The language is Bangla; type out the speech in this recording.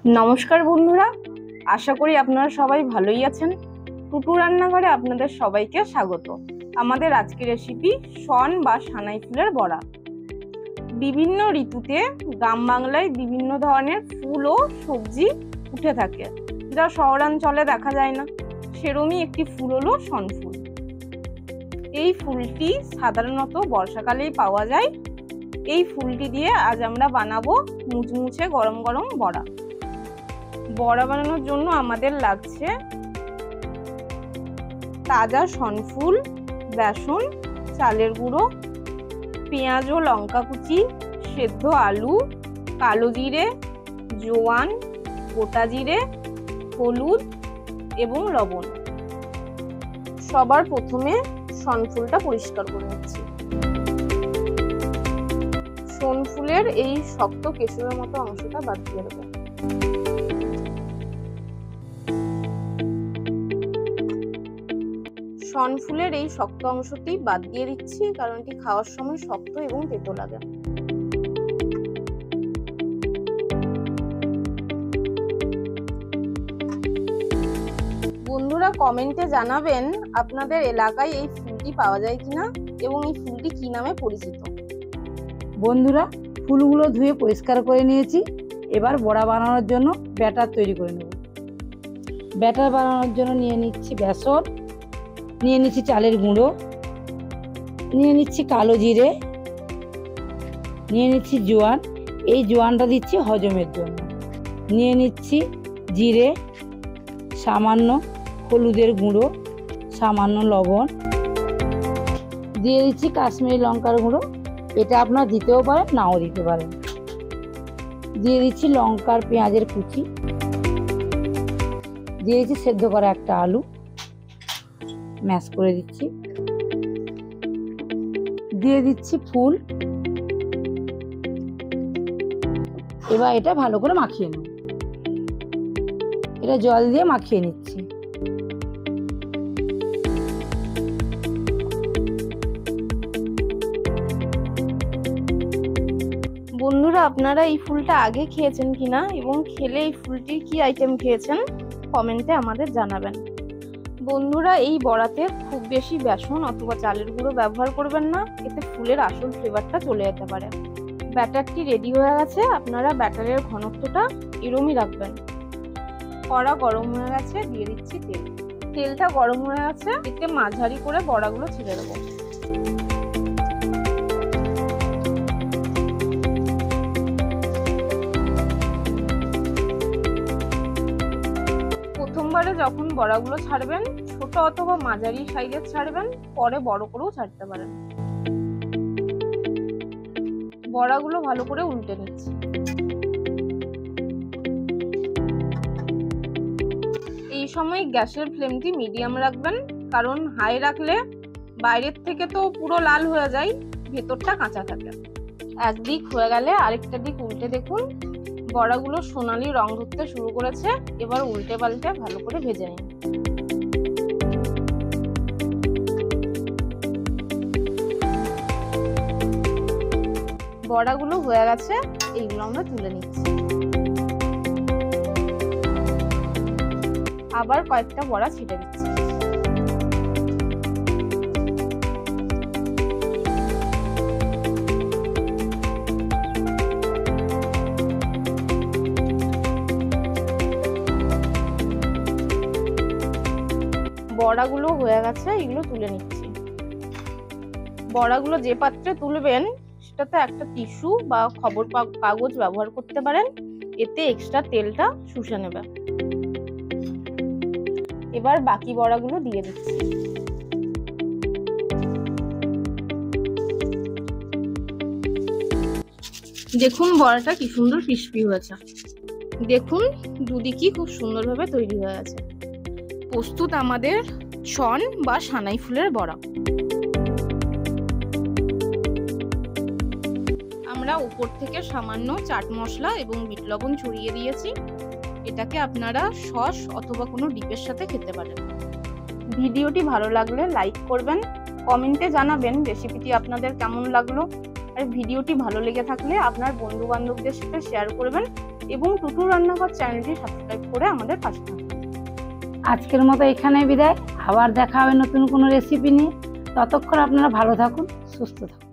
নমস্কার বন্ধুরা, আশা করি আপনারা সবাই ভালোই আছেন। টুটু রান্নাঘরে আপনাদের সবাইকে স্বাগত। আমাদের আজকের রেসিপি শন বা সানাই ফুলের বড়া। বিভিন্ন ঋতুতে গ্রাম বাংলায় বিভিন্ন ধরনের ফুল ও সবজি উঠে থাকে, যা শহরাঞ্চলে দেখা যায় না। সেরকমই একটি ফুল হলো শন ফুল। এই ফুলটি সাধারণত বর্ষাকালেই পাওয়া যায়। এই ফুলটি দিয়ে আজ আমরা বানাবো মুচমুচে গরম গরম বড়া। বড়া বানানোর জন্য আমাদের লাগছে তাজা শন ফুল, বেসন, চালের গুঁড়ো, পেঁয়াজ ও লঙ্কা কুচি, সেদ্ধ আলু, কালো জিরে, জোয়ান, গোটা জিরে, হলুদ এবং লবণ। সবার প্রথমে শন ফুলটা পরিষ্কার করে নিচ্ছি। শন ফুলের এই শক্ত কেশরের মতো অংশটা বাদ দিয়ে দেবো। শন ফুলের এই শক্ত অংশটি বাদ দিয়ে দিচ্ছি, কারণ এটি খাওয়ার সময় শক্ত এবং তেতো লাগে। বন্ধুরা কমেন্টে জানাবেন আপনাদের এলাকায় এই ফুলটি পাওয়া যায় কিনা এবং এই ফুলটি কি নামে পরিচিত। বন্ধুরা ফুলগুলো ধুয়ে পরিষ্কার করে নিয়েছি। এবার বড়া বানানোর জন্য ব্যাটার তৈরি করে নেব। ব্যাটার বানানোর জন্য নিয়ে নিচ্ছি বেসন, নিয়ে নিচ্ছি চালের গুঁড়ো, নিয়ে নিচ্ছি কালো জিরে, নিয়ে নিচ্ছি জোয়ান। এই জোয়ানটা দিচ্ছি হজমের জন্য। নিয়ে নিচ্ছি জিরে, সামান্য হলুদের গুঁড়ো, সামান্য লবণ, দিয়ে দিচ্ছি কাশ্মীরি লঙ্কার গুঁড়ো। এটা আপনারা দিতেও পারেন, নাও দিতে পারেন। দিয়ে দিচ্ছি লঙ্কার পেঁয়াজের কুচি, দিয়ে দিচ্ছি সেদ্ধ করা একটা আলু, ম্যাশ করে দিচ্ছি। দিয়ে দিচ্ছি ফুল। এবার এটা ভালো করে মাখিয়ে নেব। এটা জল দিয়ে মাখিয়ে নিচ্ছি। বন্ধুরা আপনারা এই ফুলটা আগে খেয়েছেন কিনা এবং খেলে এই ফুলটির কি আইটেম খেয়েছেন কমেন্টে আমাদের জানাবেন। বন্ধুরা এই বড়াতে খুব বেশি বেসন অথবা চালের গুঁড়ো ব্যবহার করবেন না, এতে ফুলের আসল ফ্লেভারটা চলে যেতে পারে। ব্যাটারটি রেডি হয়ে গেছে। আপনারা ব্যাটারের ঘনত্বটা এরমই রাখবেন। কড়া গরম হয়ে গেছে, দিয়ে দিচ্ছি তেল। তেলটা গরম হয়ে গেছে, এতে মাঝারি করে বড়াগুলো ছেড়ে দেবো। প্রথমবারে যখন বড়াগুলো ছাড়বেন ছোট অথবা মাঝারি সাইজের ছাড়বেন, পরে বড় করেও ছাড়তে পারেন। বড়াগুলো ভালো করে উল্টে নিচ্ছি। এই সময় গ্যাসের ফ্লেমটি মিডিয়াম রাখবেন, কারণ হাই রাখলে বাইরের থেকে তো পুরো লাল হয়ে যায়, ভেতরটা কাঁচা থাকে। একদিক হয়ে গেলে আরেকটা দিক উল্টে দেখুন। বড়াগুলো সোনালি রং ধরতে শুরু করেছে। এবার উল্টে পাল্টে ভালো করে ভেজে নিন। বড়াগুলো হয়ে গেছে, এইগুলো আমরা তুলে নিচ্ছি। আবার কয়েকটা বড়া ছিটে দিচ্ছি। বড়াগুলো হয়ে গেছে, এগুলো তুলে নিচ্ছি। বড়াগুলো যে পাত্রে তুলবেন সেটাতে একটা টিস্যু বা খবর কাগজ ব্যবহার করতে পারেন, এতে এক্সট্রা তেলটা শুষে নেবে। এবার বাকি বড়াগুলো দিয়ে দিচ্ছি। দেখুন বড়াটা কি সুন্দর ক্রিস্পি হয়েছে। দেখুন দুদিকই খুব সুন্দরভাবে তৈরি হয়ে গেছে। প্রস্তুত আমাদের শন বা সানাই ফুলের বড়া। আমরা উপর থেকে সামান্য চাট মশলা এবং বিট লবণ ছড়িয়ে দিয়েছি। এটাকে আপনারা সস অথবা কোনো ডিপের সাথে খেতে পারেন। ভিডিওটি ভালো লাগলে লাইক করবেন, কমেন্টে জানাবেন রেসিপিটি আপনাদের কেমন লাগলো। আর ভিডিওটি ভালো লেগে থাকলে আপনার বন্ধু বান্ধবদের সাথে শেয়ার করবেন এবং টুটু রান্নাঘর চ্যানেলটি সাবস্ক্রাইব করে আমাদের পাশে থাকুন। আজকের মতো এখানে বিদায়, আবার দেখা হবে নতুন কোনো রেসিপি নিয়ে। ততক্ষণ আপনারা ভালো থাকুন, সুস্থ থাকুন।